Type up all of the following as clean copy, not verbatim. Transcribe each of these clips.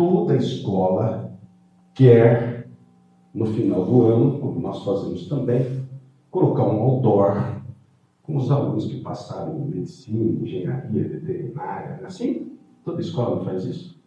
toda escola quer, no final do ano, como nós fazemos também, colocar um outdoor com os alunos que passaram em medicina, engenharia, veterinária, não é assim? Toda escola não faz isso?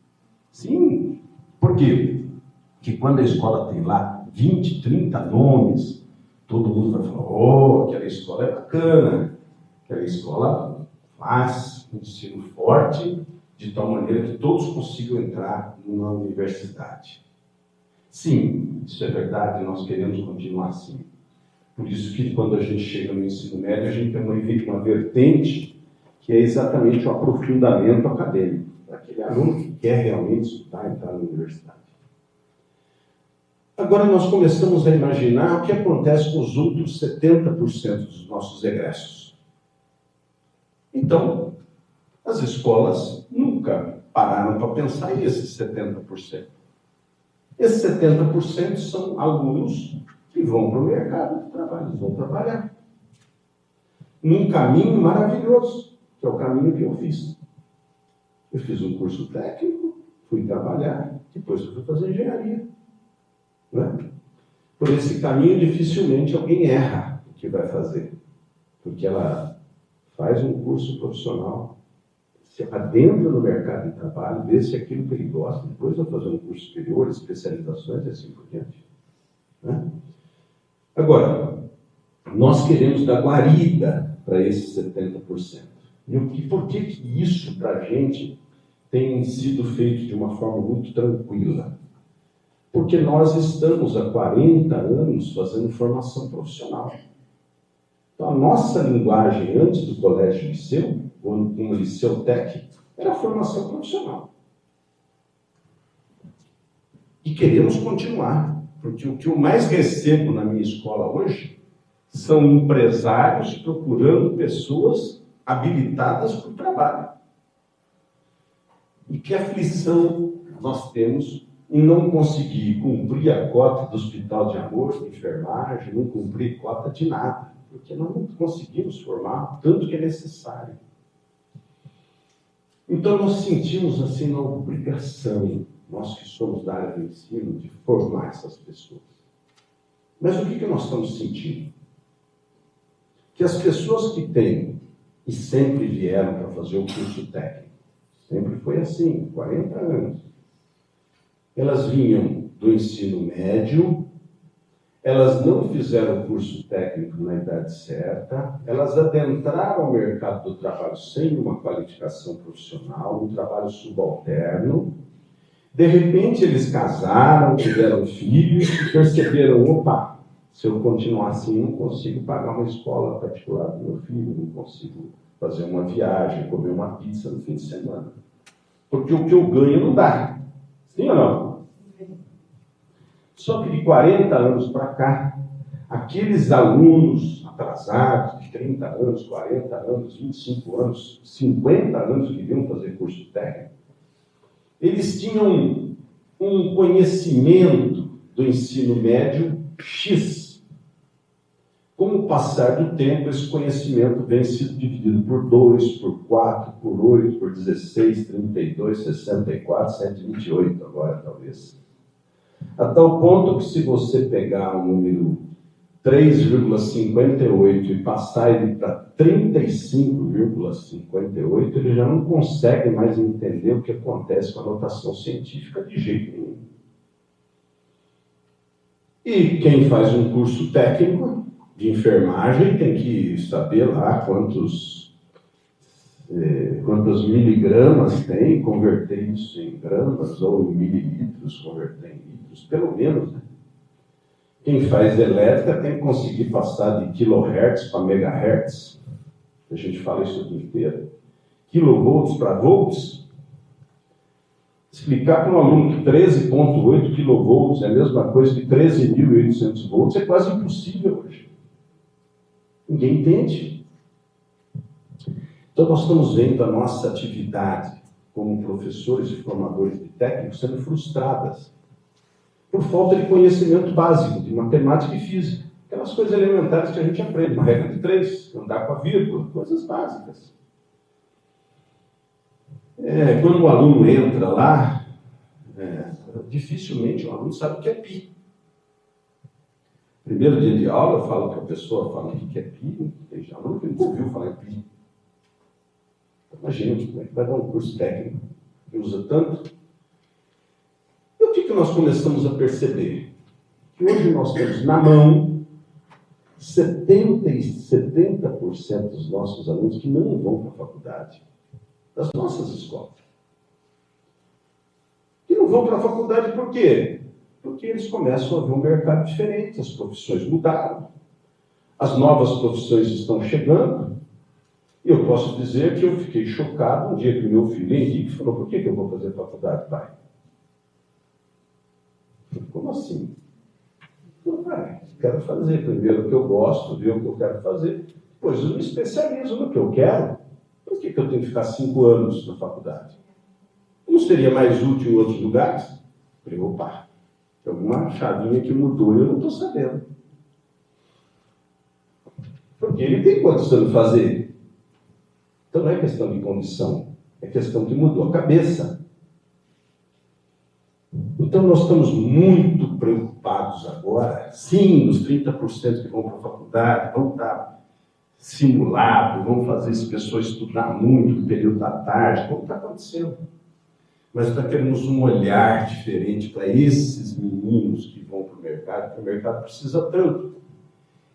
Sim. Por quê? Porque quando a escola tem lá 20, 30 nomes, todo mundo vai falar, oh, aquela escola é bacana, aquela escola faz um ensino forte, de tal maneira que todos consigam entrar numa universidade. Sim, isso é verdade, nós queremos continuar assim. Por isso que quando a gente chega no ensino médio, a gente tem uma vertente que é exatamente o aprofundamento acadêmico, daquele aluno que quer realmente estudar e entrar na universidade. Agora nós começamos a imaginar o que acontece com os outros 70% dos nossos egressos. Então, as escolas nunca pararam para pensar nesses 70%. Esses 70% são alunos que vão para o mercado de trabalho, eles vão trabalhar. Num caminho maravilhoso, que é o caminho que eu fiz. Eu fiz um curso técnico, fui trabalhar, depois eu fui fazer engenharia. Não é? Por esse caminho, dificilmente alguém erra o que vai fazer. Porque ela faz um curso profissional, se adentra no mercado de trabalho, vê se é aquilo que ele gosta, depois vai fazer um curso superior, especializações e assim por diante. Não é? Agora, nós queremos dar guarida para esses 70%. E por que isso, para a gente, tem sido feito de uma forma muito tranquila? Porque nós estamos há 40 anos fazendo formação profissional. Então, a nossa linguagem antes do colégio liceu, ou no liceu técnico, era formação profissional. E queremos continuar. Porque o que eu mais recebo na minha escola hoje são empresários procurando pessoas habilitadas para o trabalho. E que aflição nós temos em não conseguir cumprir a cota do hospital de amor, de enfermagem, não cumprir cota de nada. Porque nós não conseguimos formar tanto que é necessário. Então nós sentimos assim uma obrigação, nós que somos da área do ensino, de formar essas pessoas. Mas o que nós estamos sentindo? Que as pessoas que têm e sempre vieram para fazer o curso técnico, sempre foi assim, 40 anos, elas vinham do ensino médio, elas não fizeram o curso técnico na idade certa, elas adentraram ao mercado do trabalho sem uma qualificação profissional, um trabalho subalterno. De repente eles casaram, tiveram filhos e perceberam, opa, se eu continuar assim, não consigo pagar uma escola particular do meu filho, não consigo fazer uma viagem, comer uma pizza no fim de semana. Porque o que eu ganho não dá. Sim ou não? Só que de 40 anos para cá, aqueles alunos atrasados, de 30 anos, 40 anos, 25 anos, 50 anos que vinham fazer curso técnico, eles tinham um conhecimento do ensino médio X. Com o passar do tempo, esse conhecimento vem sido dividido por 2, por 4, por 8, por 16, 32, 64, 128 agora, talvez. A tal ponto que se você pegar o número 3,58 e passar ele para 35,58, ele já não consegue mais entender o que acontece com a notação científica de jeito nenhum. E quem faz um curso técnico de enfermagem tem que saber lá quantas miligramas tem, converter isso em gramas ou em mililitros, converter em litros, pelo menos, né? Quem faz elétrica tem que conseguir passar de kilohertz para megahertz. A gente fala isso o dia inteiro. Kilovolts para volts. Explicar para um aluno que 13,8 kilovolts é a mesma coisa que 13.800 volts é quase impossível hoje. Ninguém entende. Então nós estamos vendo a nossa atividade como professores e formadores de técnicos sendo frustradas por falta de conhecimento básico de matemática e física. Aquelas coisas elementares que a gente aprende, uma regra de 3, andar com a vírgula, coisas básicas. Quando o aluno entra lá, Dificilmente um aluno sabe o que é pi. Primeiro dia de aula, eu falo para a pessoa, fala o que é pi, tem aluno que nunca ouviu falar em pi. Imagina como é que vai dar um curso técnico que usa tanto. E o que nós começamos a perceber? Que hoje nós temos na mão 70% dos nossos alunos que não vão para a faculdade, das nossas escolas. Que não vão para a faculdade por quê? Porque eles começam a ver um mercado diferente, as profissões mudaram, as novas profissões estão chegando. E eu posso dizer que eu fiquei chocado um dia que meu filho Henrique falou: por que eu vou fazer faculdade, pai? Eu falei: como assim? Não, pai, quero fazer primeiro o que eu gosto, ver o que eu quero fazer, depois eu me especializo no que eu quero. Por que eu tenho que ficar 5 anos na faculdade? Não seria mais útil em outros lugares? Eu falei: opa, tem alguma chavinha que mudou e eu não estou sabendo. Porque ele tem condição de fazer. Então não é questão de condição, é questão que mudou a cabeça. Então nós estamos muito preocupados agora, sim, nos 30% que vão para a faculdade, vão estar simulados, vão fazer as pessoas estudar muito no período da tarde, como está acontecendo. Mas nós queremos um olhar diferente para esses meninos que vão para o mercado, porque o mercado precisa tanto.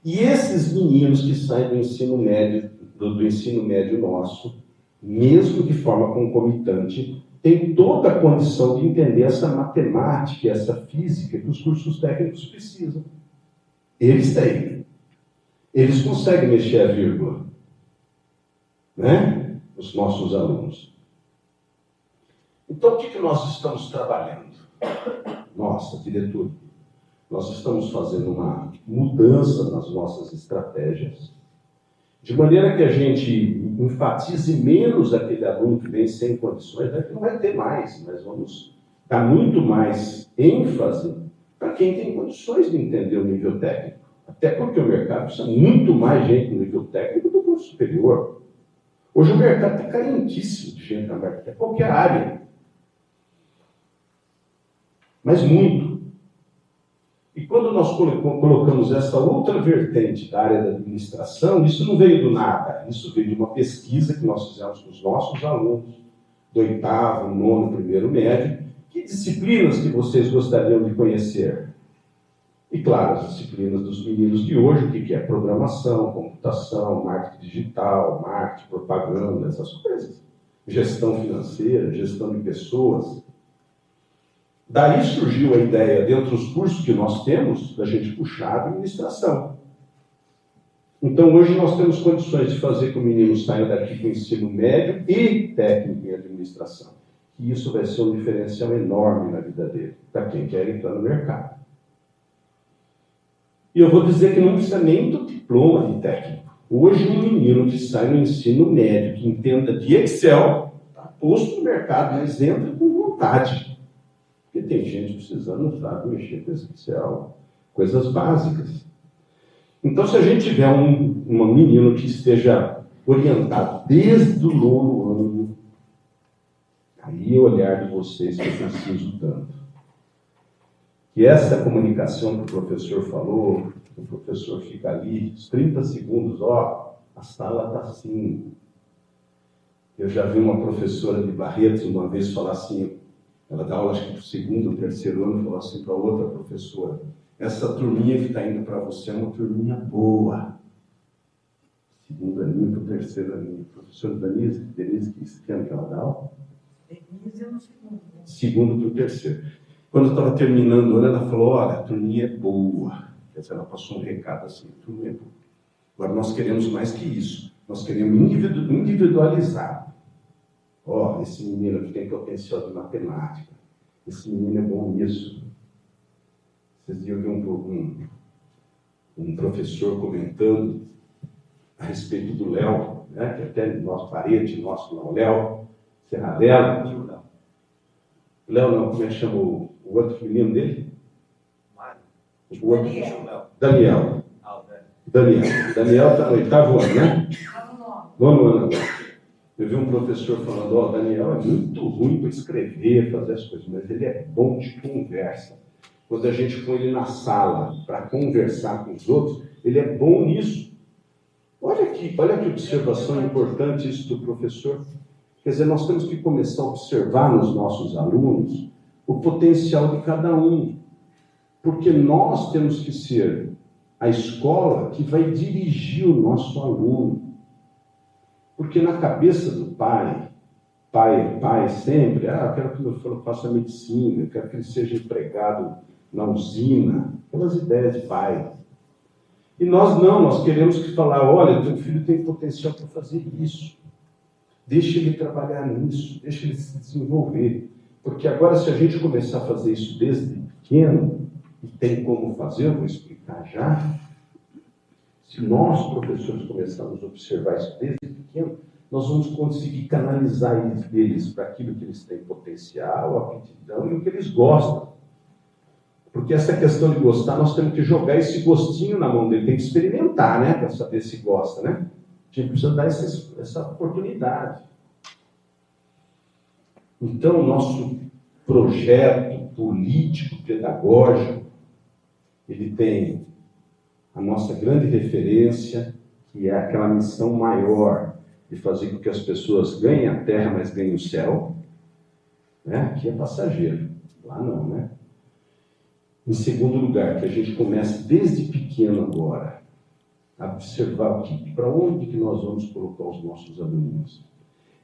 E esses meninos que saem do ensino médio, do ensino médio nosso, mesmo de forma concomitante, tem toda a condição de entender essa matemática, essa física que os cursos técnicos precisam. Eles têm. Eles conseguem mexer a vírgula, né? Os nossos alunos. Então, o que nós estamos trabalhando? Nossa, diretoria, nós estamos fazendo uma mudança nas nossas estratégias, de maneira que a gente enfatize menos aquele aluno que vem sem condições, né? Que não vai ter mais, mas vamos dar muito mais ênfase para quem tem condições de entender o nível técnico. Até porque o mercado precisa muito mais gente no nível técnico do que no superior. Hoje o mercado está carentíssimo de gente na marca, qualquer área. Mas muito. E quando nós colocamos essa outra vertente da área da administração, isso não veio do nada. Isso veio de uma pesquisa que nós fizemos com os nossos alunos, do 8º, 9º, 1º médio. Que disciplinas que vocês gostariam de conhecer? E claro, as disciplinas dos meninos de hoje, o que é? Programação, computação, marketing digital, marketing, propaganda, essas coisas. Gestão financeira, gestão de pessoas. Daí surgiu a ideia, dentro dos cursos que nós temos, da gente puxar a administração. Então, hoje nós temos condições de fazer que o menino saia daqui com ensino médio e técnico em administração. E isso vai ser um diferencial enorme na vida dele, para quem quer entrar no mercado. E eu vou dizer que não precisa nem do diploma de técnico. Hoje, um menino que sai no ensino médio, que entenda de Excel, está posto no mercado, mas entra com vontade. Porque tem gente precisando, sabe, mexer com Excel, coisas básicas. Então, se a gente tiver um menino que esteja orientado desde o 9º ano, aí o olhar de vocês que eu preciso tanto. Que essa comunicação que o professor falou, o professor fica ali, os 30 segundos, ó, a sala está assim. Eu já vi uma professora de Barretos uma vez falar assim, ela dá aula, acho que para o 2º, 3º ano, falou assim para outra professora: essa turminha que está indo para você é uma turminha boa. 2º aninho para o 3º aninho. Professora Denise, que ano que ela dá aula? Denise é no 2º. 2º para o 3º. Quando eu estava terminando o ano, ela falou: olha, a turminha é boa. Quer dizer, ela passou um recado assim: a turminha é boa. Agora nós queremos mais que isso. Nós queremos individualizar. Ó, esse menino aqui tem potencial de matemática. Esse menino é bom nisso. Vocês viram um professor comentando a respeito do Léo, né? Que até nosso parente, nosso não, Léo Serradella. Léo não, como é que chama o outro menino dele? Mário. O outro, Daniel. Daniel está no 8º ano, né? 9º ano agora. Eu vi um professor falando, ó, Daniel é muito ruim para escrever, fazer as coisas, mas ele é bom de conversa. Quando a gente põe ele na sala para conversar com os outros, ele é bom nisso. Olha que observação importante isso do professor. Quer dizer, nós temos que começar a observar nos nossos alunos o potencial de cada um. Porque nós temos que ser a escola que vai dirigir o nosso aluno. Porque na cabeça do pai é pai sempre, eu quero que meu filho faça medicina, eu quero que ele seja empregado na usina, aquelas ideias de pai. E nós queremos que falar, olha, teu filho tem potencial para fazer isso. Deixa ele trabalhar nisso, deixa ele se desenvolver. Porque agora, se a gente começar a fazer isso desde pequeno, e tem como fazer, eu vou explicar já. Se nós, professores, começarmos a observar isso desde pequeno, nós vamos conseguir canalizar eles para aquilo que eles têm potencial, aptidão e o que eles gostam. Porque essa questão de gostar, nós temos que jogar esse gostinho na mão dele, tem que experimentar, né, para saber se gosta, né? A gente precisa dar essa oportunidade. Então, o nosso projeto político, pedagógico, ele tem a nossa grande referência, que é aquela missão maior de fazer com que as pessoas ganhem a terra, mas ganhem o céu. Né? Aqui é passageiro, lá não, né? Em segundo lugar, que a gente comece desde pequeno agora a observar para onde que nós vamos colocar os nossos alunos.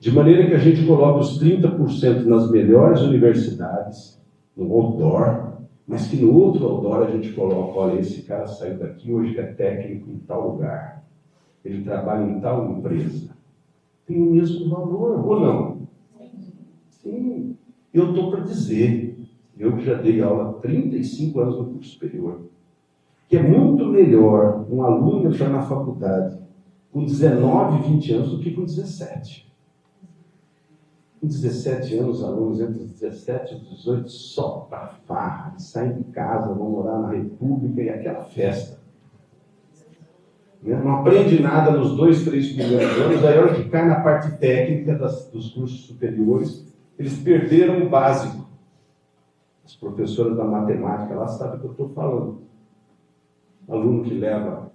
De maneira que a gente coloque os 30% nas melhores universidades, no outdoor, mas que no outro outdoor a gente coloca, olha, esse cara saiu daqui, hoje é técnico em tal lugar, ele trabalha em tal empresa. Tem o mesmo valor, ou não? Sim. Eu estou para dizer, eu que já dei aula há 35 anos no curso superior, que é muito melhor um aluno entrar na faculdade com 19, 20 anos do que com 17. Com 17 anos, os alunos entre os 17 e os 18 só para farra, saem de casa, vão morar na República e aquela festa. Não aprende nada nos 2, 3 primeiros anos, aí a hora que cai na parte técnica dos cursos superiores, eles perderam o básico. As professoras da matemática, elas sabem o que eu estou falando. Aluno que leva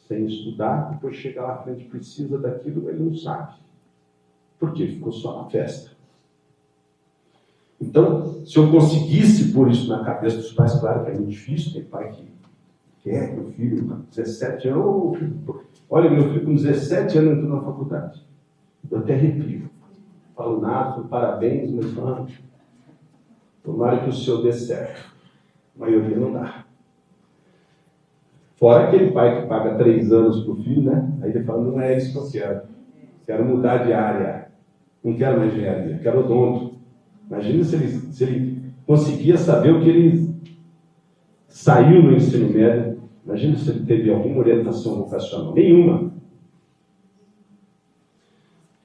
sem estudar, depois chega lá à frente, precisa daquilo, ele não sabe. Por quê? Ficou só na festa. Então, se eu conseguisse pôr isso na cabeça dos pais, claro que é muito difícil, tem pai que quer que o filho, com 17 anos, olha, meu filho com 17 anos entrou na faculdade. Eu até arrepio. Falo nada, parabéns, mas vamos. Tomara que o seu dê certo. A maioria não dá. Fora aquele pai que paga 3 anos para o filho, né? Aí ele fala, não é isso que eu quero. Quero mudar de área. Não quero mais engenharia, quero odonto. Imagina se ele conseguia saber o que ele saiu no ensino médio. Imagina se ele teve alguma orientação vocacional. Nenhuma.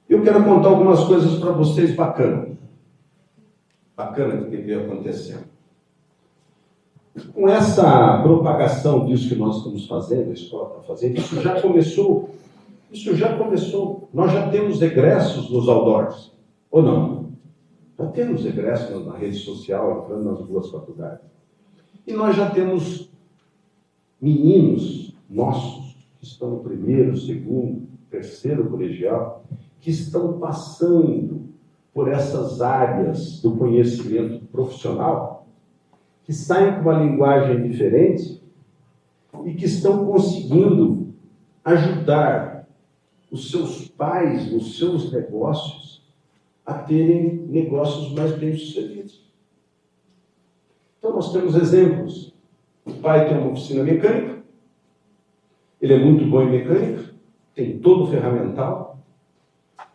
Eu quero contar algumas coisas para vocês bacanas. Bacana do que veio acontecendo. Com essa propagação disso que nós estamos fazendo, a escola está fazendo, isso já começou. Nós já temos egressos nos outdoors, ou não? Já temos egressos na rede social, entrando nas duas faculdades. E nós já temos meninos nossos, que estão no primeiro, segundo, terceiro colegial, que estão passando por essas áreas do conhecimento profissional, que saem com uma linguagem diferente e que estão conseguindo ajudar os seus pais, os seus negócios, a terem negócios mais bem-sucedidos. Então, nós temos exemplos. O pai tem uma oficina mecânica, ele é muito bom em mecânica, tem todo o ferramental,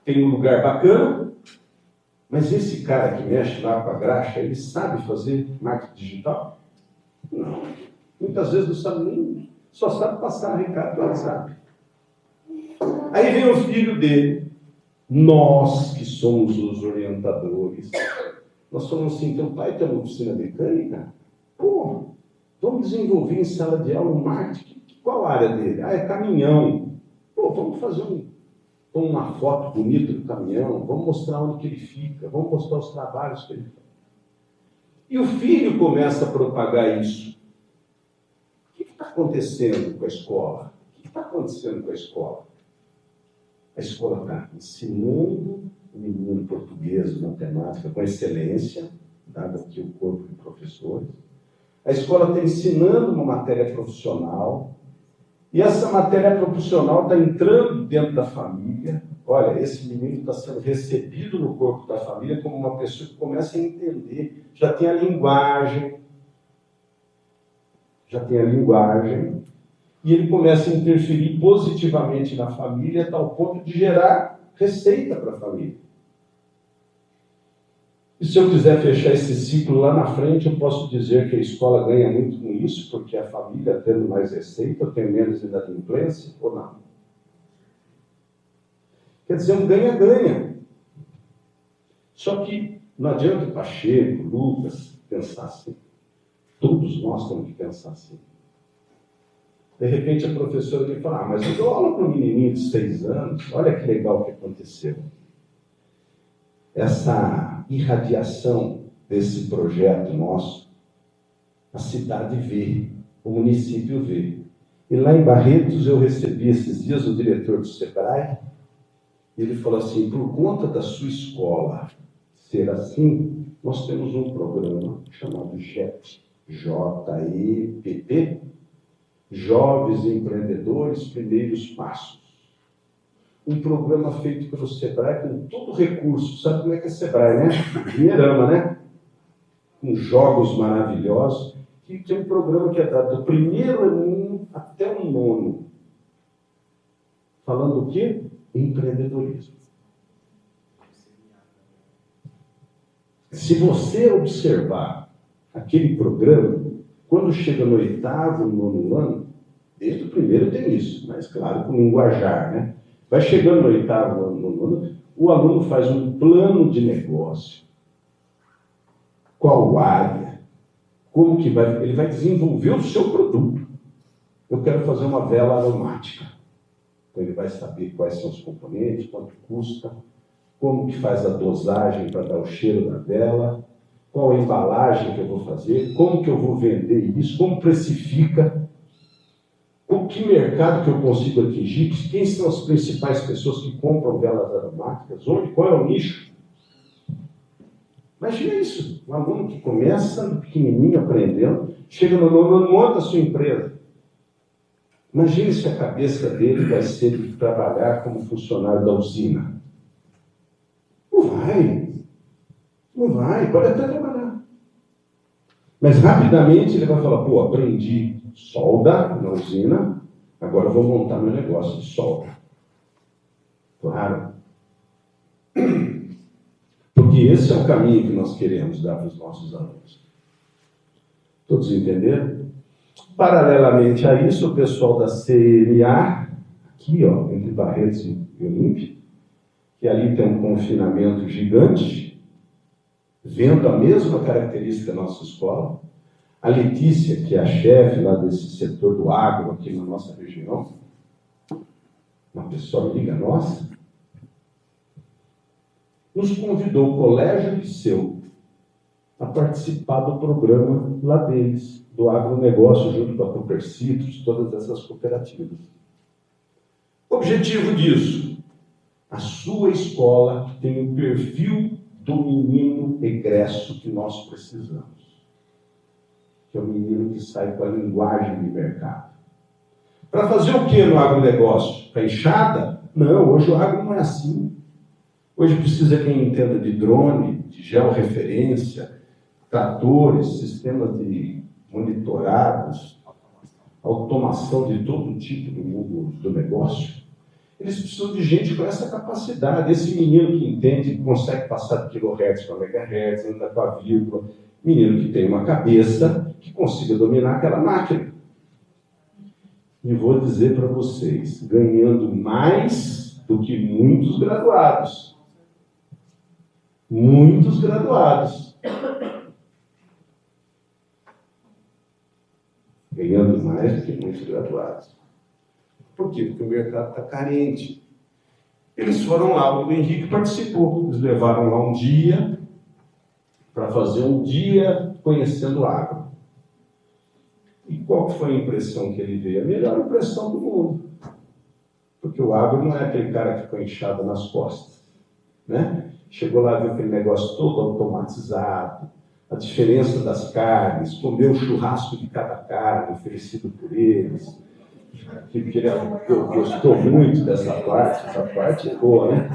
tem um lugar bacana, mas esse cara que mexe lá com a graxa, ele sabe fazer marketing digital? Não. Muitas vezes não sabe nem, só sabe passar recado do WhatsApp. Aí vem o filho dele, nós que somos os orientadores, nós falamos assim, teu pai tem uma oficina mecânica? Pô, vamos desenvolver em sala de aula um marketing. Qual a área dele? É caminhão. Pô, vamos fazer toma uma foto bonita do caminhão, vamos mostrar onde que ele fica, vamos mostrar os trabalhos que ele faz. E o filho começa a propagar isso. O que está acontecendo com a escola? O que está acontecendo com a escola? A escola está ensinando o menino português, matemática, com excelência, dado aqui o corpo de professores. A escola está ensinando uma matéria profissional, e essa matéria profissional está entrando dentro da família. Olha, esse menino está sendo recebido no corpo da família como uma pessoa que começa a entender, já tem a linguagem, e ele começa a interferir positivamente na família, a tal ponto de gerar receita para a família. E se eu quiser fechar esse ciclo lá na frente, eu posso dizer que a escola ganha muito com isso, porque a família tendo mais receita, tem menos inadimplência, ou não? Quer dizer, um ganha-ganha. Só que não adianta o Pacheco, Lucas, pensar assim. Todos nós temos que pensar assim. De repente a professora me fala, mas eu dou aula para um menininho de 6 anos, olha que legal que aconteceu. Essa irradiação desse projeto nosso, a cidade vê, o município vê. E lá em Barretos eu recebi esses dias o diretor do SEBRAE, e ele falou assim, por conta da sua escola ser assim, nós temos um programa chamado JEP, J-E-P-P, Jovens Empreendedores Primeiros Passos. Um programa feito pelo SEBRAE com todo o recurso. Sabe como é que é SEBRAE, né? Dinheirama, né? Com jogos maravilhosos. Que é um programa que é dado do primeiro aninho até o 9º. Falando o quê? Empreendedorismo. Se você observar aquele programa, quando chega no 8º, 9º ano, desde o primeiro tem isso, mas claro, com linguajar, né? Vai chegando no 8º ano, o aluno faz um plano de negócio. Qual área? Como que vai? Ele vai desenvolver o seu produto. Eu quero fazer uma vela aromática. Então ele vai saber quais são os componentes, quanto custa, como que faz a dosagem para dar o cheiro da vela, qual a embalagem que eu vou fazer, como que eu vou vender isso, como precifica, com que mercado que eu consigo atingir, quem são as principais pessoas que compram velas aromáticas, qual é o nicho. Imagina isso, um aluno que começa pequenininho aprendendo, chega no 9º ano, monta a sua empresa. Imagine se a cabeça dele vai ser de trabalhar como funcionário da usina. Não vai, pode até trabalhar. Mas rapidamente ele vai falar, pô, aprendi solda na usina, agora eu vou montar meu negócio de solda. Claro. Porque esse é o caminho que nós queremos dar para os nossos alunos. Todos entenderam? Paralelamente a isso, o pessoal da CNA, aqui, ó, entre Barretos e Olímpia, que ali tem um confinamento gigante, vendo a mesma característica da nossa escola. A Letícia, que é a chefe lá desse setor do agro aqui na nossa região, uma pessoa amiga nossa, nos convidou, o Colégio Liceu, a participar do programa lá deles, do agronegócio, junto com a Coopercitos, todas essas cooperativas. O objetivo disso, a sua escola tem o perfil do menino egresso que nós precisamos, que é o menino que sai com a linguagem de mercado. Para fazer o que no agronegócio? Para enxada? Não, hoje o agro não é assim. Hoje precisa quem entenda de drone, de georreferência, tratores, sistemas de monitorados, automação de todo tipo do mundo do negócio. Eles precisam de gente com essa capacidade. Esse menino que entende, que consegue passar de kHz para megahertz, anda com a vírgula. Menino que tem uma cabeça que consiga dominar aquela máquina. E vou dizer para vocês, ganhando mais do que muitos graduados. Muitos graduados. Ganhando mais do que muitos graduados. Por quê? Porque o mercado está carente. Eles foram lá, o Henrique participou. Eles levaram lá um dia para fazer um dia conhecendo a água. E qual foi a impressão que ele veio? A melhor impressão do mundo. Porque o agro não é aquele cara que ficou inchado nas costas, né? Chegou lá, viu aquele negócio todo automatizado, a diferença das carnes, comeu o churrasco de cada carne oferecido por eles. Que ele gostou muito dessa parte, essa parte é boa, né?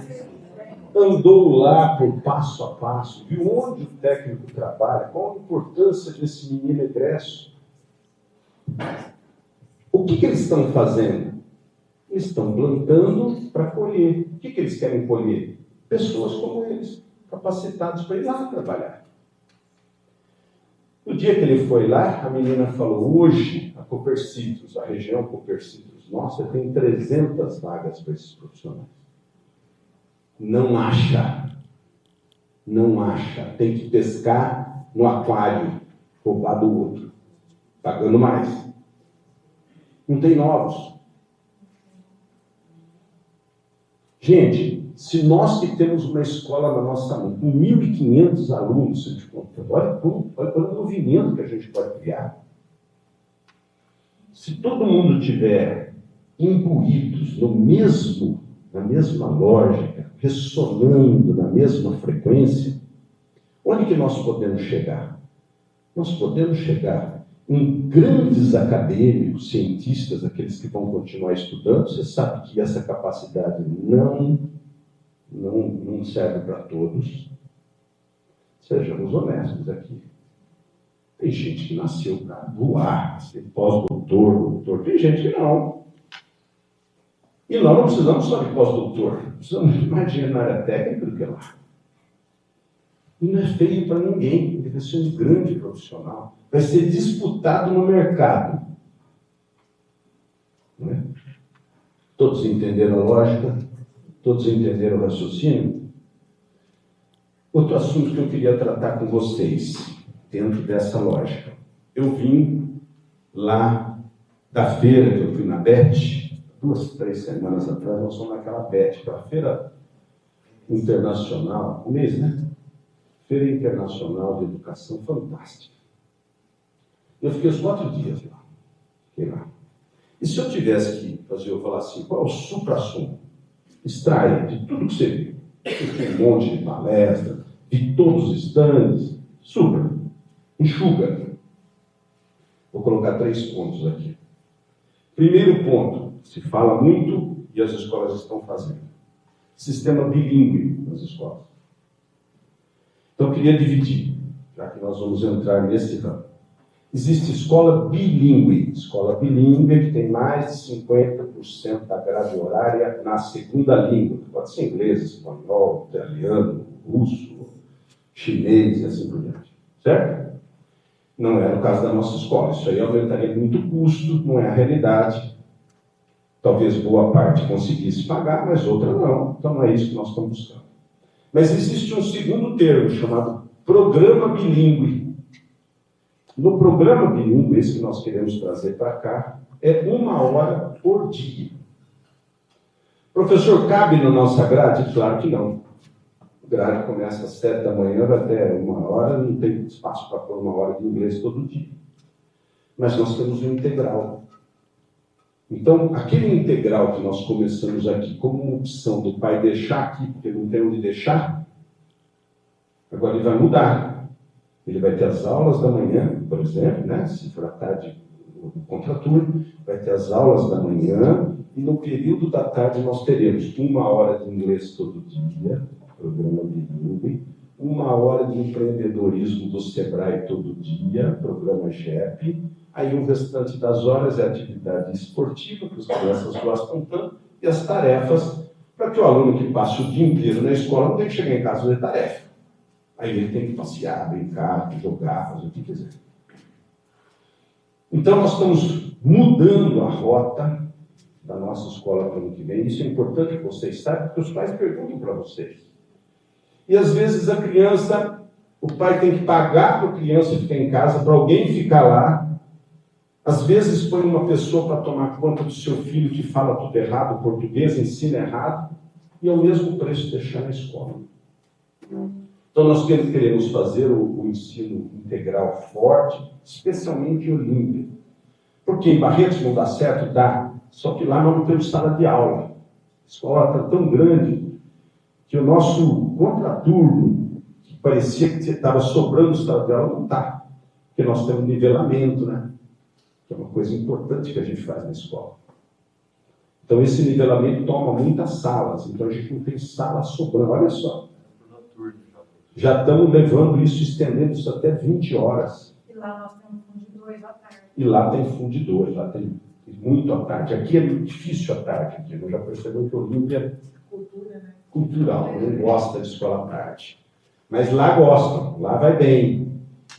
Andou lá por passo a passo, viu onde o técnico trabalha, qual a importância desse menino egresso. O que eles estão fazendo? Eles estão plantando para colher. O que eles querem colher? Pessoas como eles, capacitados para ir lá trabalhar. No dia que ele foi lá, a menina falou, hoje, a Copercitros, a região Copercitros, nossa, tem 300 vagas para esses profissionais. Não acha. Não acha. Tem que pescar no aquário, roubar do outro, pagando mais. Não tem novos. Gente, se nós que temos uma escola na nossa mão, com 1.500 alunos, se a gente conta, olha o movimento que a gente pode criar. Se todo mundo tiver imbuídos na mesma lógica, ressonando na mesma frequência, onde que nós podemos chegar? Nós podemos chegar em grandes acadêmicos, cientistas, aqueles que vão continuar estudando. Você sabe que essa capacidade não serve para todos. Sejamos honestos aqui. Tem gente que nasceu para voar, ser pós-doutor, doutor. Tem gente que não. E nós não precisamos só de pós-doutor. Precisamos mais de na área técnica do que lá. E não é feio para ninguém. Ele vai ser um grande profissional. Vai ser disputado no mercado. Não é? Todos entenderam a lógica? Todos entenderam o raciocínio? Outro assunto que eu queria tratar com vocês, dentro dessa lógica. Eu vim lá da feira que eu fui na BET, 2, 3 semanas atrás, nós fomos naquela BET, aquela feira internacional, um mês, né? Feira Internacional de Educação, fantástica. Eu fiquei os 4 dias lá. Fiquei lá. E se eu tivesse que fazer, eu falar assim, qual é o supra-sumo? Extraia de tudo que você viu. Tem um monte de palestra, de todos os estandes, supra, enxuga. Vou colocar 3 pontos aqui. Primeiro ponto, se fala muito e as escolas estão fazendo. Sistema bilíngue nas escolas. Então eu queria dividir, já que nós vamos entrar nesse ramo. Existe escola bilíngue que tem mais de 50% da grade horária na segunda língua. Pode ser inglês, espanhol, italiano, russo, chinês e assim por diante. Certo? Não é no caso da nossa escola. Isso aí aumentaria muito o custo, não é a realidade. Talvez boa parte conseguisse pagar, mas outra não. Então não é isso que nós estamos buscando. Mas existe um segundo termo chamado programa bilíngue. No programa bilíngue, esse que nós queremos trazer para cá, é 1 hora por dia. Professor, cabe na nossa grade? Claro que não. A grade começa às 7 da manhã, vai até 1 hora, não tem espaço para pôr 1 hora de inglês todo dia. Mas nós temos um integral. Então, aquele integral que nós começamos aqui como uma opção do pai deixar aqui, porque não tem onde deixar, agora ele vai mudar. Ele vai ter as aulas da manhã, por exemplo, né? Se for à tarde, o contraturno, vai ter as aulas da manhã, e no período da tarde nós teremos 1 hora de inglês todo dia, programa bilíngue, 1 hora de empreendedorismo do Sebrae todo dia, programa GEP, aí o restante das horas é atividade esportiva, que as crianças gostam tanto, e as tarefas, para que o aluno que passa o dia inteiro na escola não tenha que chegar em casa de tarefa. Aí ele tem que passear, brincar, jogar, fazer o que quiser. Então nós estamos mudando a rota da nossa escola para o ano que vem. Isso é importante que vocês saibam, porque os pais perguntam para vocês. E às vezes a criança, o pai tem que pagar para a criança ficar em casa, para alguém ficar lá. Às vezes põe uma pessoa para tomar conta do seu filho que fala tudo errado, o português ensina errado. e ao mesmo preço deixar na escola. Então nós queremos fazer o ensino integral forte, especialmente em Olímpia. Porque em Barretos não dá certo? Dá. Só que lá nós não temos sala de aula. A escola está tão grande que o nosso contraturno, que parecia que estava sobrando sala de aula, não está. Porque nós temos nivelamento, né? Que é uma coisa importante que a gente faz na escola. Então esse nivelamento toma muitas salas. Então a gente não tem sala sobrando. Olha só. Já estamos levando isso, estendendo isso até 20 horas. E lá nós temos fundo de 2 à tarde. E lá tem fundo de 2, lá tem muito à tarde. Aqui é muito difícil à tarde. Aqui. Eu já percebi que o Olímpia é Cultura, né? cultural, não gosta de escola à tarde. Mas lá gostam, lá vai bem.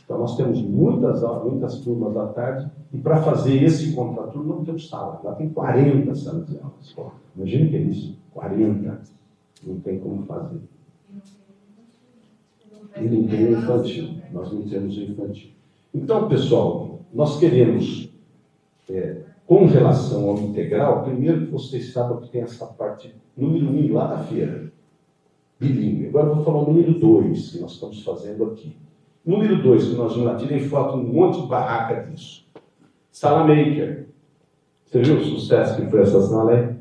Então nós temos muitas turmas à tarde, e para fazer esse contraturno não temos sala. Lá tem 40 salas de aula. Imagina que é isso, 40. Não tem como fazer. E não tem infantil. Nós não temos infantil. Então, pessoal, nós queremos, com relação ao integral, primeiro que vocês saibam que tem essa parte número 1 lá da feira, bilíngue. Agora eu vou falar o número 2 que nós estamos fazendo aqui. Número 2 que nós vamos lá, tirei foto um monte de barraca disso. Sala Maker. Você viu o sucesso que foi essa sala aí?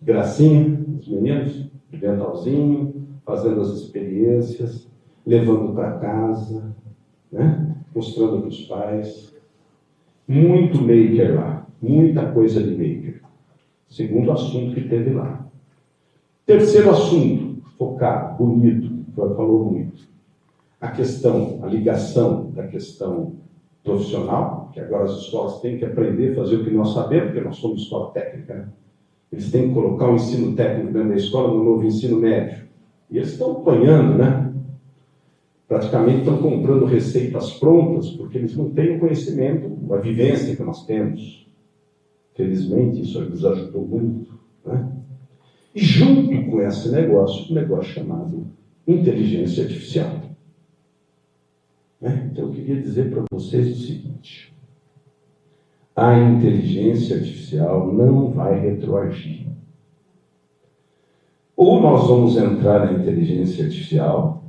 Gracinha, os meninos, de dentalzinho, fazendo as experiências, levando para casa, né? Mostrando para os pais. Muito maker lá, muita coisa de maker. Segundo assunto que teve lá. Terceiro assunto, focado, bonito, falou bonito. A questão, a ligação da questão profissional, que agora as escolas têm que aprender a fazer o que nós sabemos, porque nós somos escola técnica, né? Eles têm que colocar o ensino técnico dentro da escola no novo ensino médio. E eles estão apanhando, né? Praticamente estão comprando receitas prontas, porque eles não têm o conhecimento, a vivência que nós temos. Felizmente, isso nos ajudou muito, né? E junto com esse negócio, um negócio chamado inteligência artificial. Então, eu queria dizer para vocês o seguinte: a inteligência artificial não vai retroagir. Ou nós vamos entrar na inteligência artificial,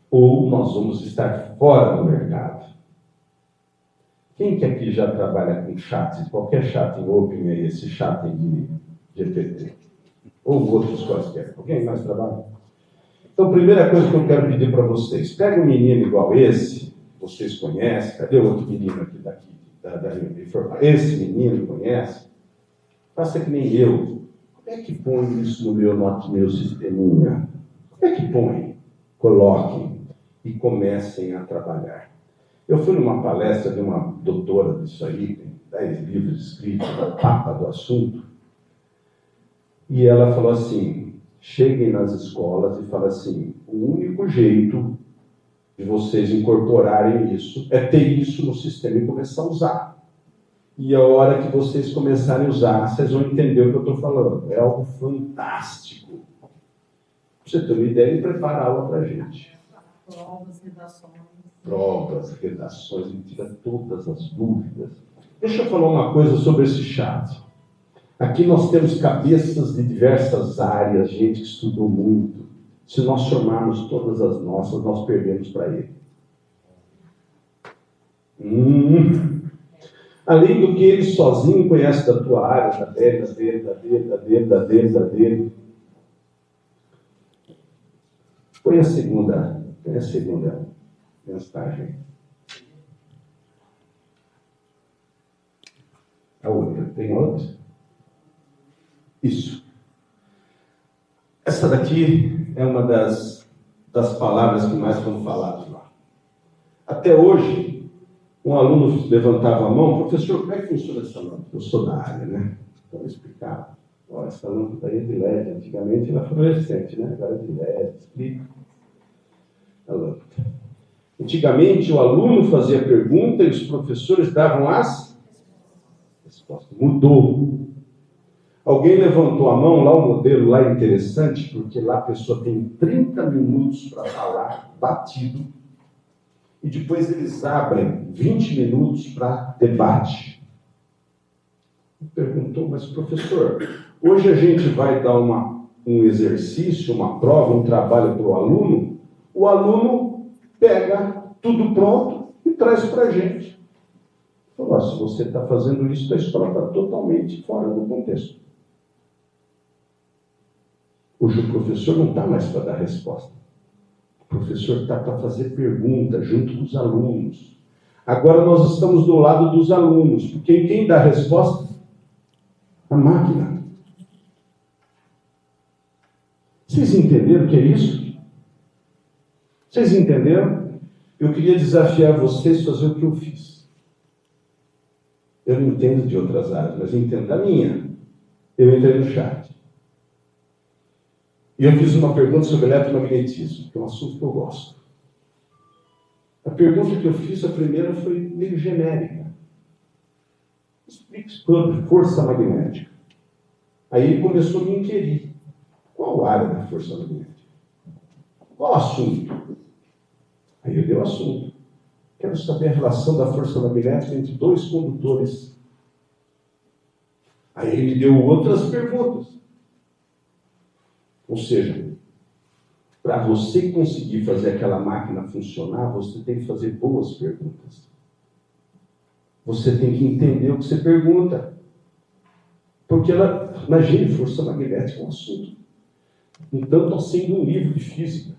ou nós vamos estar fora do mercado. Quem que aqui já trabalha com chat, qualquer chat em Open aí, esse chat de GPT? Ou outros quaisquer? Alguém mais trabalha? Então, primeira coisa que eu quero pedir para vocês, pega um menino igual esse, vocês conhecem, cadê o outro menino aqui daqui? Esse menino conhece? Faça que nem eu. Como é que põe isso no meu sisteminha? Como é que põe? Coloquem e comecem a trabalhar. Eu fui numa palestra de uma doutora disso aí, tem 10 livros escritos, da papa do assunto, e ela falou assim: cheguem nas escolas e falem assim, o único jeito de vocês incorporarem isso é ter isso no sistema e começar a usar. E a hora que vocês começarem a usar, vocês vão entender o que eu estou falando. É algo fantástico. Pra você ter uma ideia, ele prepara a aula para a gente. Provas, redações, ele tira todas as dúvidas. Deixa eu falar uma coisa sobre esse chat. Aqui nós temos cabeças de diversas áreas, gente que estudou muito. Se nós somarmos todas as nossas, nós perdemos para ele. Além do que ele sozinho conhece da tua área, da dele. Põe a segunda mensagem. A outra, tem outra? Isso. Essa daqui é uma das palavras que mais foram faladas lá. Até hoje, um aluno levantava a mão: professor, como é que funciona essa lâmpada? Eu sou da área, né? Então eu explicava. Olha, essa lâmpada aí é de LED. Antigamente ela foi recente, né? Agora é de LED. Explica a lâmpada. Antigamente o aluno fazia a pergunta e os professores davam as respostas. Mudou. Alguém levantou a mão, lá o modelo lá é interessante, porque lá a pessoa tem 30 minutos para falar, batido, e depois eles abrem 20 minutos para debate. Perguntou, mas professor, hoje a gente vai dar um um exercício, uma prova, um trabalho para o aluno pega tudo pronto e traz para a gente. Fala, se você está fazendo isso, a escola está totalmente fora do contexto. Hoje o professor não está mais para dar resposta. O professor está para fazer pergunta junto com os alunos. Agora nós estamos do lado dos alunos, porque quem dá a resposta? A máquina. Vocês entenderam o que é isso? Vocês entenderam? Eu queria desafiar vocês a fazer o que eu fiz. Eu não entendo de outras áreas, mas eu entendo da minha. Eu entrei no chat. E eu fiz uma pergunta sobre eletromagnetismo, que é um assunto que eu gosto. A pergunta que eu fiz, a primeira, foi meio genérica. Explique sobre força magnética. Aí ele começou a me inquirir. Qual área da força magnética? Qual assunto? Aí ele deu o assunto. Quero saber a relação da força magnética entre dois condutores. Aí ele deu outras perguntas. Ou seja, para você conseguir fazer aquela máquina funcionar, você tem que fazer boas perguntas. Você tem que entender o que você pergunta. Porque imagine, força magnética é um assunto um tanto assim de um livro de física.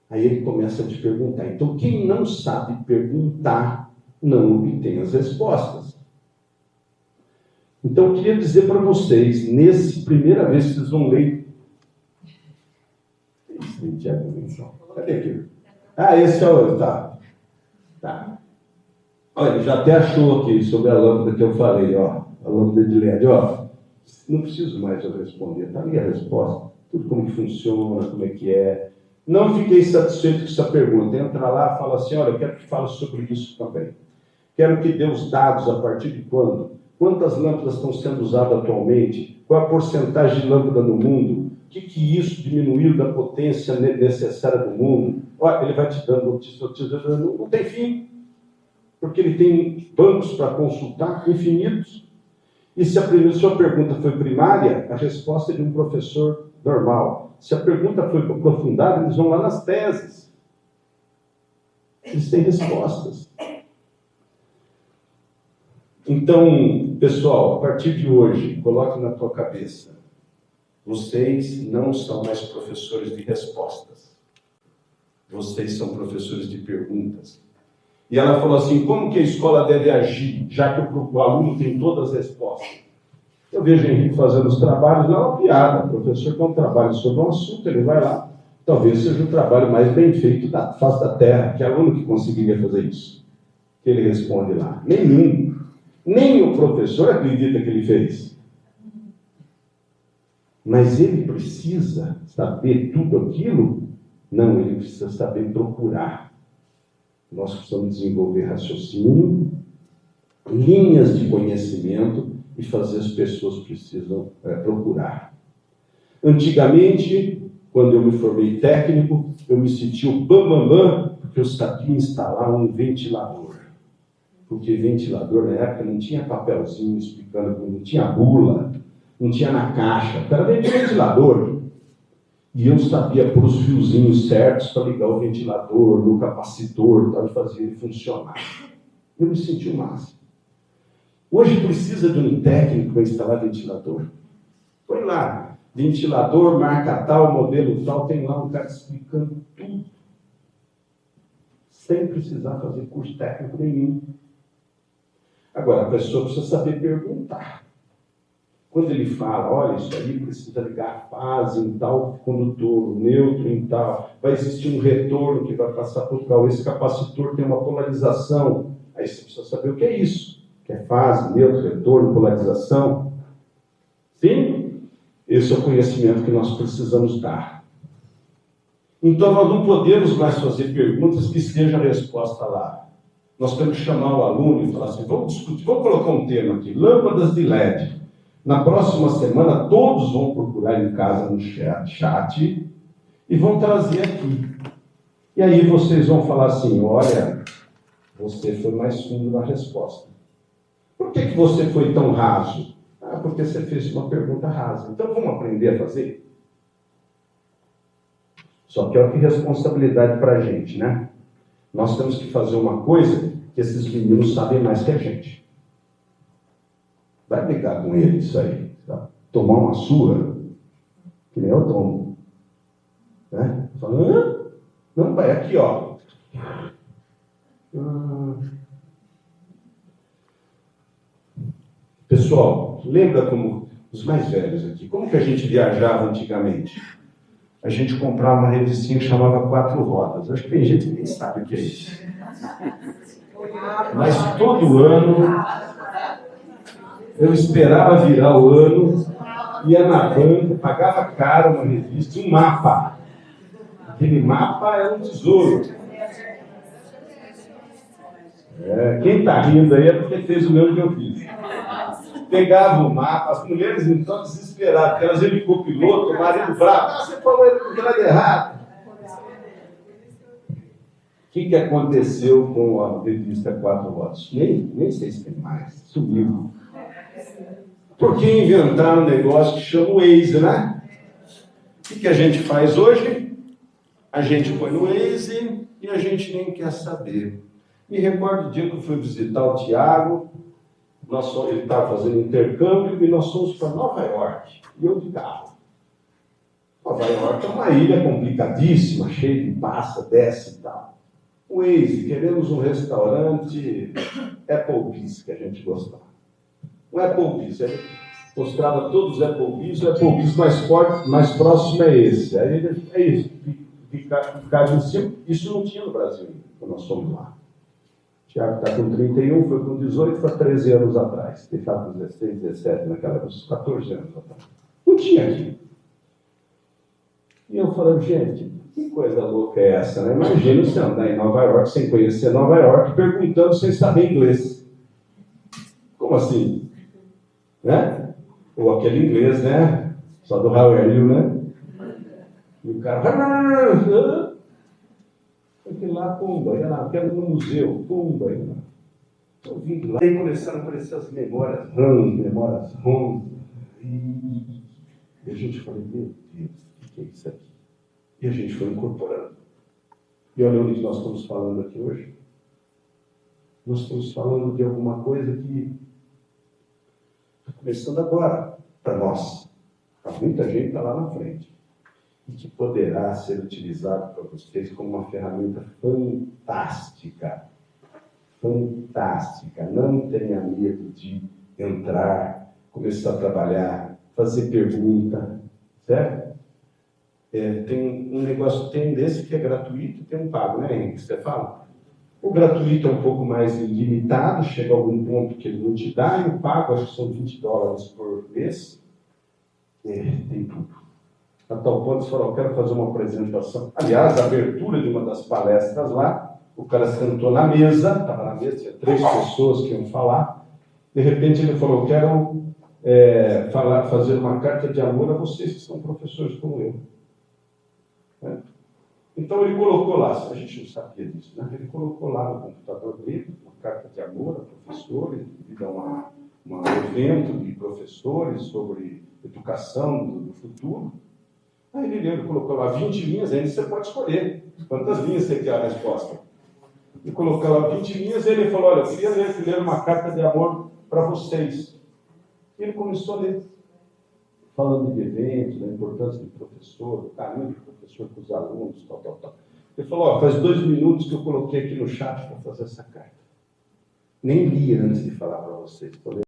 Aí ele começa a te perguntar. Então, quem não sabe perguntar, não obtém as respostas. Então, eu queria dizer para vocês, primeira vez que vocês vão ler. Cadê aquilo? Ah, esse é o. Tá. Olha, já até achou aqui sobre a lâmpada que eu falei, ó. A lâmpada de LED, ó. Não preciso mais eu responder, está ali a resposta. Tudo como que funciona, como é que é. Não fiquei satisfeito com essa pergunta. Entra lá e fala assim, olha, eu quero que fale sobre isso também. Quero que dê os dados a partir de quando. Quantas lâmpadas estão sendo usadas atualmente? Qual a porcentagem de lâmpada no mundo? O que isso diminuiu da potência necessária do mundo? Olha, ele vai te dando notícia, não tem fim. Porque ele tem bancos para consultar infinitos. E se a sua pergunta foi primária, a resposta é de um professor normal. Se a pergunta foi aprofundada, eles vão lá nas teses. Eles têm respostas. Então, pessoal, a partir de hoje, coloque na tua cabeça, vocês não são mais professores de respostas. Vocês são professores de perguntas. E ela falou assim, como que a escola deve agir, já que o aluno tem todas as respostas? Eu vejo o Henrique fazendo os trabalhos, não é uma piada. O professor tem um trabalho sobre um assunto, ele vai lá. Talvez seja o trabalho mais bem feito da face da Terra. Que aluno que conseguiria fazer isso? Que ele responde lá. Nenhum. Nem o professor acredita que ele fez. Mas ele precisa saber tudo aquilo? Não, ele precisa saber procurar. Nós precisamos desenvolver raciocínio, linhas de conhecimento e fazer as pessoas precisam procurar. Antigamente, quando eu me formei técnico, eu me sentia o bambambam, porque eu sabia instalar um ventilador. Porque ventilador, na época, não tinha papelzinho explicando, não tinha bula, não tinha na caixa, era ventilador. E eu sabia pôr os fiozinhos certos para ligar o ventilador, no capacitor, para fazer ele funcionar. Eu me senti o máximo. Hoje precisa de um técnico para instalar ventilador. Põe lá, ventilador, marca tal, modelo tal, tem lá um cara explicando tudo. Sem precisar fazer curso técnico nenhum. Agora, a pessoa precisa saber perguntar. Quando ele fala, olha, isso aí precisa ligar a fase em tal condutor, neutro em tal, vai existir um retorno que vai passar por tal, esse capacitor tem uma polarização, aí você precisa saber o que é isso, que é fase, neutro, retorno, polarização. Sim? Esse é o conhecimento que nós precisamos dar. Então, nós não podemos mais fazer perguntas que estejam a resposta lá. Nós temos que chamar o aluno e falar assim, vamos discutir, vamos colocar um tema aqui, lâmpadas de LED. Na próxima semana, todos vão procurar em casa no chat e vão trazer aqui. E aí vocês vão falar assim, olha, você foi mais fundo na resposta. Por que você foi tão raso? Ah, porque você fez uma pergunta rasa. Então vamos aprender a fazer? Só que olha que responsabilidade para a gente, né? Nós temos que fazer uma coisa que esses meninos sabem mais que a gente. Vai brigar com eles isso aí. Tá? Tomar uma surra, que nem eu tomo. Né? Fala, não, vai aqui, ó. Pessoal, lembra como os mais velhos aqui, como que a gente viajava antigamente? A gente comprava uma revistinha que chamava Quatro Rodas. Acho que tem gente que nem sabe o que é isso. Mas todo ano eu esperava virar o ano, ia na banca, pagava caro uma revista, um mapa. Aquele mapa era um tesouro. Quem está rindo aí é porque fez o mesmo que eu fiz. Pegava o mapa, as mulheres então desesperadas, porque elas iam de copiloto, o marido bravo, você falou ele nada errado. O que aconteceu com a revista Quatro Rodas? Nem sei se tem mais, sumiu. Porque inventaram um negócio que chama o Waze, né? O que a gente faz hoje? A gente põe no Waze e a gente nem quer saber. Me recordo do dia que eu fui visitar o Tiago, ele estava fazendo intercâmbio e nós fomos para Nova York, e eu de carro. Nova York é uma ilha complicadíssima, cheia de massa, desce e tal. O Waze, queremos um restaurante Applebee's, que a gente gostava. Um Applebee's, ele mostrava todos os Applebee's, o Applebee's mais próximo é esse. Aí é isso, ficar em cima. Isso não tinha no Brasil, quando nós fomos lá. O Tiago está com 31, foi com 18, foi 13 anos atrás. Ele estava com 16, 17 naquela época, 14 anos atrás. Não tinha aqui. E eu falei, gente, que coisa louca é essa, né? Imagina você andar em Nova York sem conhecer Nova York, perguntando sem saber inglês. Como assim? Né? Ou aquele inglês, né? Só do How are you, né? E o cara... Porque lá, pumba, ia lá, quero ir no museu, pumba, ia lá. Estou vindo lá. Aí começaram a aparecer as memórias ROM. E a gente falou, meu Deus, o que é isso aqui? E a gente foi incorporando. E olha onde nós estamos falando aqui hoje. Nós estamos falando de alguma coisa que está começando agora, para nós. Para muita gente está lá na frente. E que poderá ser utilizado para vocês como uma ferramenta fantástica. Fantástica. Não tenha medo de entrar, começar a trabalhar, fazer pergunta, certo? Tem um negócio, tem desse que é gratuito e tem um pago, né, Henrique? Você fala? O gratuito é um pouco mais limitado, chega a algum ponto que ele não te dá, e o pago, acho que são $20 por mês. Tem tudo. A tal ponto, você falou, eu quero fazer uma apresentação. Aliás, a abertura de uma das palestras lá, o cara sentou na mesa, estava na mesa, tinha 3 pessoas que iam falar. De repente ele falou, eu quero fazer uma carta de amor a vocês que são professores como eu. Então ele colocou lá, a gente não sabia disso, né? Ele colocou lá no computador dele uma carta de amor a professores, devido a um evento de professores sobre educação do futuro. Aí ele colocou lá 20 linhas, aí você pode escolher quantas linhas você quer a resposta. Ele colocou lá 20 linhas e ele falou, olha, eu queria ler uma carta de amor para vocês. E ele começou a ler, falando de eventos, da importância do professor, do caminho do professor com os alunos, tal. Ele falou, ó, faz 2 minutos que eu coloquei aqui no chat para fazer essa carta. Nem li antes de falar para vocês, estou lendo